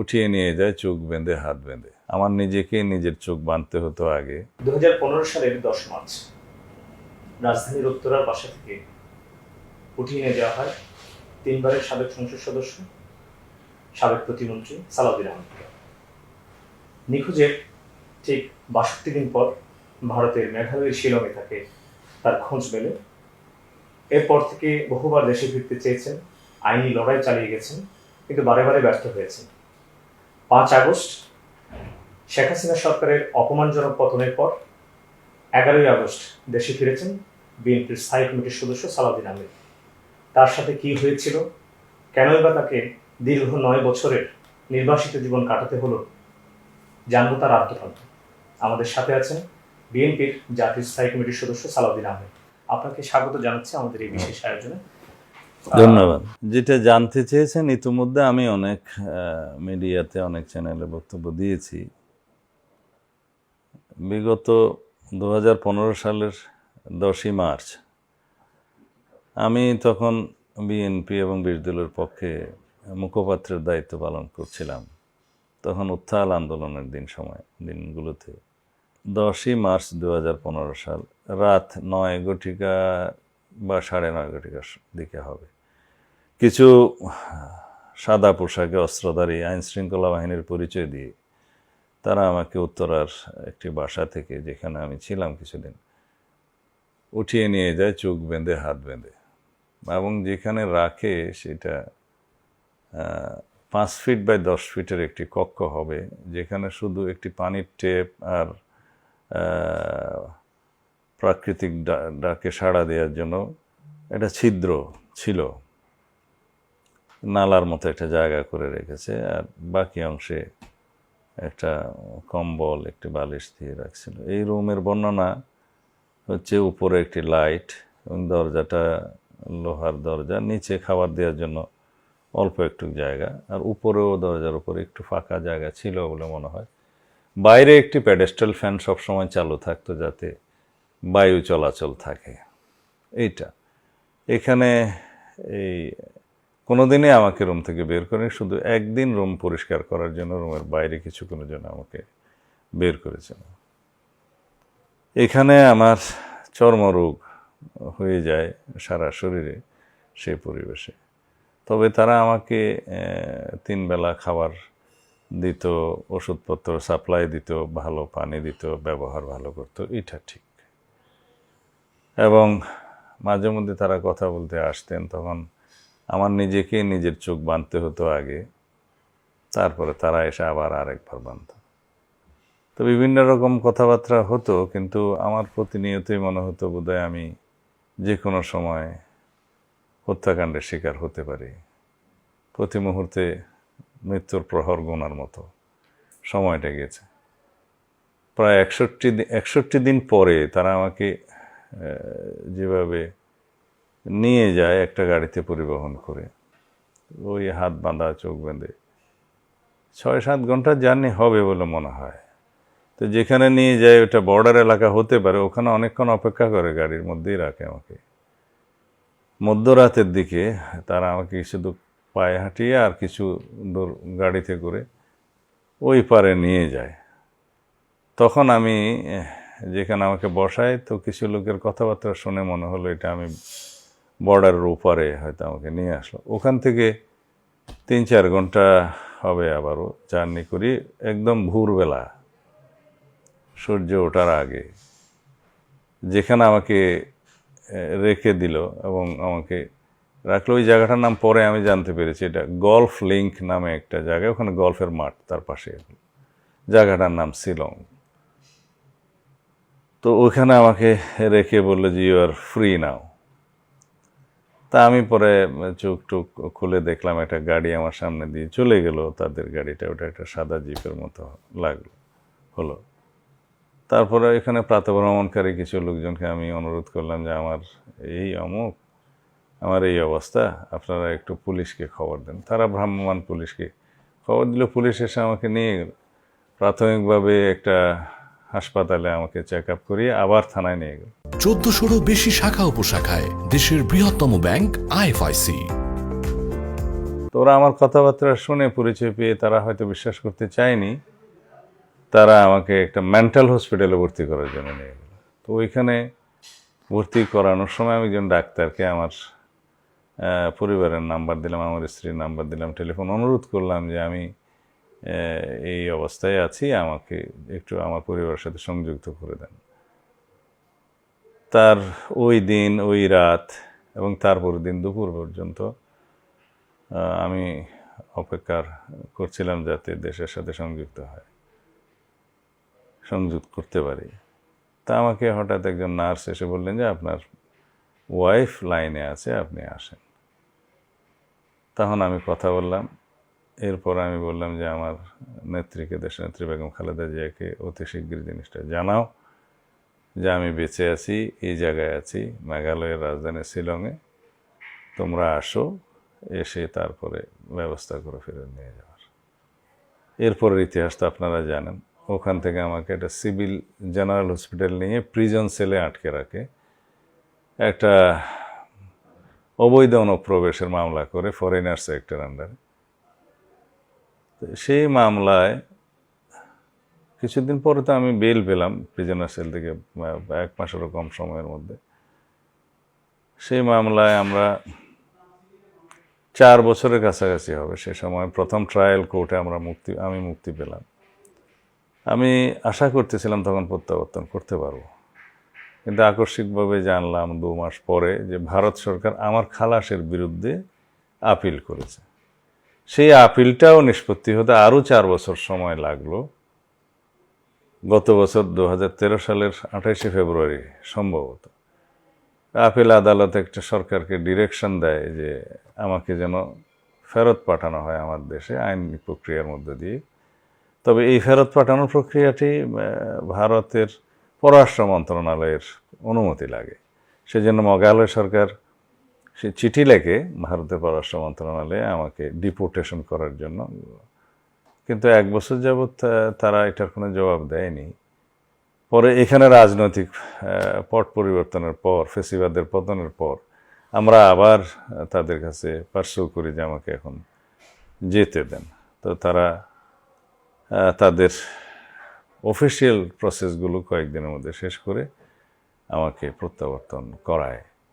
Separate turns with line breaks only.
উঠিয়ে নিয়ে যায় চোখ বেঁধে হাত বেঁধে। আমার নিজেকে নিজের চোখ বাঁধতে হতো আগে।
2015 সালের 10 মার্চ রাজধানীর উত্তরার বাসা থেকে উঠিয়ে নিয়ে যাওয়া হয় তিনবারের সাবেক সংসদ সদস্য, সাবেক প্রতিমন্ত্রী সালাউদ্দিন আহমেদকে। নিখোঁজের ঠিক 62 দিন পর ভারতের মেঘালয়ের শিলংয়ে তাকে তার খোঁজ মেলে। এরপর থেকে বহুবার দেশে ফিরতে চেয়েছেন, আইনি লড়াই চালিয়ে গেছেন, কিন্তু বারে বারে ব্যর্থ হয়েছেন। 5 আগস্ট শেখ হাসিনা সরকারের অপমানজনক পতনের পর 11ই আগস্ট দেশে ফিরেছেন বিএনপির স্থায়ী কমিটির সদস্য সালাউদ্দিন আহমেদ। তার সাথে কি হয়েছিল, কেনই বা তাকে দীর্ঘ 9 বছরের নির্বাসিত জীবন কাটাতে হলো, জানবো তার আত্মকথা। আমাদের সাথে আছেন বিএনপির জাতীয় স্থায়ী কমিটির সদস্য সালাউদ্দিন আহমেদ। আপনাকে স্বাগত জানাচ্ছি আমাদের এই বিশেষ আয়োজনে।
ধন্যবাদ। যেটা জানতে চেয়েছেন, ইতিমধ্যে আমি অনেক মিডিয়াতে, অনেক চ্যানেলে বক্তব্য দিয়েছি। বিগত 2015 সালের 10ই মার্চ আমি তখন বিএনপি এবং বিরোধী দলের পক্ষে মুখপাত্রের দায়িত্ব পালন করছিলাম। তখন উত্থাল আন্দোলনের দিনগুলোতে 10ই মার্চ 2015 সাল রাত 9 ঘটিকা বা 9:30 ঘটিকার দিকে হবে, কিছু সাদা পোশাকে অস্ত্রধারী আইনশৃঙ্খলা বাহিনীর পরিচয় দিয়ে তারা আমাকে উত্তরার একটি বাসা থেকে, যেখানে আমি ছিলাম কিছুদিন, উঠিয়ে নিয়ে যায় চোখ বেঁধে হাত বেঁধে, এবং যেখানে রাখে সেটা 5 ফিট বাই 10 ফিটের একটি কক্ষ হবে, যেখানে শুধু একটি পানির টেপ আর প্রাকৃতিক ডাকে সাড়া দেওয়ার জন্য একটা ছিদ্র ছিল, নালার মতো একটা জায়গা করে রেখেছে, আর বাকি অংশে একটা কম্বল, একটি বালিশ দিয়ে রাখছিল। এই রুমের বর্ণনা হচ্ছে উপরে একটি লাইট এবং দরজাটা লোহার দরজা, নিচে খাবার দেওয়ার জন্য অল্প একটু জায়গা, আর উপরেও দরজার উপরে একটু ফাঁকা জায়গা ছিল বলে মনে হয়। বাইরে একটি প্যাডেস্টাল ফ্যান সবসময় চালু থাকতো যাতে বায়ু চলাচল থাকে। এইটা এখানে এই কোনোদিনই আমাকে রুম থেকে বের করেনি, শুধু একদিন রুম পরিষ্কার করার জন্য রুমের বাইরে কিছুক্ষণের জন্য আমাকে বের করেছিল। এখানে আমার চর্মরোগ হয়ে যায় সারা শরীরে সেই পরিবেশে। তবে তারা আমাকে 3 বেলা খাবার দিত, ওষুধপত্র সাপ্লাই দিত, ভালো পানি দিত, ব্যবহার ভালো করতো, এটা ঠিক। এবং মাঝে মধ্যে তারা কথা বলতে আসতেন, তখন আমার নিজেকে নিজের চোখ বাঁধতে হতো আগে, তারপরে তারা এসে আবার আরেকবার বাঁধত। তো বিভিন্ন রকম কথাবার্তা হতো, কিন্তু আমার প্রতিনিয়তই মনে হতো বোধহয় আমি যে কোনো সময় হত্যাকাণ্ডের শিকার হতে পারি। প্রতি মুহূর্তে মৃত্যুর প্রহর গোনার মতো সময়টা গেছে। প্রায় 61 দিন পরে তারা আমাকে যেভাবে নিয়ে যায় একটা গাড়িতে পরিবহন করে, ওই হাত বাঁধা চোখ বেঁধে 6-7 ঘন্টার জার্নি হবে বলে মনে হয়। তো যেখানে নিয়ে যায় ওটা বর্ডার এলাকা হতে পারে, ওখানে অনেকক্ষণ অপেক্ষা করে, গাড়ির মধ্যেই রাখে আমাকে। মধ্যরাতের দিকে তারা আমাকে শুধু পায়ে হাঁটিয়ে আর কিছু দূর গাড়িতে করে ওই পারে নিয়ে যায়। তখন আমি যেখানে আমাকে বসায়, তো কিছু লোকের কথাবার্তা শুনে মনে হলো এটা আমি বর্ডারের ওপারে হয়তো আমাকে নিয়ে আসলো। ওখান থেকে 3-4 ঘন্টা হবে আবারও জার্নি করি, একদম ভোরবেলা সূর্য ওঠার আগে, যেখানে আমাকে রেখে দিল এবং আমাকে রাখলো। ওই জায়গাটার নাম পরে আমি জানতে পেরেছি, এটা গলফ লিঙ্ক নামে একটা জায়গা, ওখানে গলফের মাঠ, তার পাশে জায়গাটার নাম শিলং। তো ওখানে আমাকে রেখে বললো যে ইউ আর ফ্রি নাও। তা আমি পরে চোখ টুক খুলে দেখলাম একটা গাড়ি আমার সামনে দিয়ে চলে গেল, তাদের গাড়িটা, ওটা একটা সাদা জিপের মতো হলো। তারপরে এখানে প্রাতঃভ্রমণকারী কিছু লোকজনকে আমি অনুরোধ করলাম যে আমার এই অবস্থা, আপনারা একটু পুলিশকে খবর দেন। তারা ভ্রাম্যমাণ পুলিশকে খবর দিল, পুলিশ এসে আমাকে নিয়ে গেল। প্রাথমিকভাবে একটা হাসপাতালে আমাকে চেক আপ করিয়ে আবার থানায় নিয়ে গেল।
1400-রও বেশি শাখা উপশাখায় দেশের বৃহত্তম ব্যাংক IFIC।
তো ওরা আমার কথাবার্তা শুনে পরিচয় পেয়ে তারা হয়তো বিশ্বাস করতে চায়নি, তারা আমাকে একটা মেন্টাল হসপিটালে ভর্তি করার জন্য নিয়ে গেল। তো ওইখানে ভর্তি করানোর সময় আমি একজন ডাক্তারকে আমার পরিবারের নাম্বার দিলাম, আমার স্ত্রীর নাম্বার দিলাম, টেলিফোন অনুরোধ করলাম যে আমি এই অবস্থায় আছি, আমাকে একটু আমার পরিবারের সাথে সংযুক্ত করে দেন। তার ওই দিন, ওই রাত এবং তারপরের দিন দুপুর পর্যন্ত আমি অপেক্ষা করছিলাম যাতে দেশের সাথে সংযুক্ত করতে পারি। তা আমাকে হঠাৎ একজন নার্স এসে বললেন যে আপনার ওয়াইফ লাইনে আছে, আপনি আসেন। তখন আমি কথা বললাম। এরপর আমি বললাম যে আমার নেত্রীকে, দেশনেত্রী বেগম খালেদা জিয়াকে অতি শীঘ্রই জিনিসটা জানাও যে আমি বেঁচে আছি, এই জায়গায় আছি, মেঘালয়ের রাজধানী শিলংয়ে, তোমরা আসো, এসে তারপরে ব্যবস্থা করে ফেরত নিয়ে যাওয়ার। এরপরের ইতিহাস তো আপনারা জানেন। ওখান থেকে আমাকে একটা সিভিল জেনারেল হসপিটাল নিয়ে প্রিজন সেলে আটকে রাখে, একটা অবৈধ অনুপ্রবেশের মামলা করে, ফরেনার্স অ্যাক্টের আন্ডারে। সেই মামলায় কিছুদিন পরে তো আমি বেল পেলাম প্রিজনার সেল থেকে, 1 মাসেরও কম সময়ের মধ্যে। সেই মামলায় আমরা 4 বছরের কাছাকাছি হবে সে সময় প্রথম ট্রায়াল কোর্টে আমি মুক্তি পেলাম। আমি আশা করতেছিলাম তখন প্রত্যাবর্তন করতে পারবো, কিন্তু আকস্মিকভাবে জানলাম 2 মাস পরে যে ভারত সরকার আমার খালাসের বিরুদ্ধে আপিল করেছে। সেই আপিলটাও নিষ্পত্তি হতে আরও 4 বছর সময় লাগলো। গত বছর 2013 সালের 28শে ফেব্রুয়ারি সম্ভবত আপিল আদালত একটা সরকারকে ডিরেকশন দেয় যে আমাকে যেন ফেরত পাঠানো হয় আমার দেশে আইনি প্রক্রিয়ার মধ্যে দিয়ে। তবে এই ফেরত পাঠানোর প্রক্রিয়াটি ভারতের পররাষ্ট্র মন্ত্রণালয়ের অনুমতি লাগে। সেজন্য মেঘালয় সরকার সে চিঠি লেখে ভারতের পররাষ্ট্র মন্ত্রণালয়ে আমাকে ডিপোর্টেশন করার জন্য, কিন্তু 1 বছর যাবৎ তারা এটার কোনো জবাব দেয়নি। পরে এখানে রাজনৈতিক পট পরিবর্তনের পর, ফেসিবাদের পতনের পর আমরা আবার তাদের কাছে পার্সু করি যে আমাকে এখন যেতে দেন। তো তারা তাদের অফিসিয়াল প্রসেসগুলো কয়েকদিনের মধ্যে শেষ করে আমাকে প্রত্যাবর্তন করায়।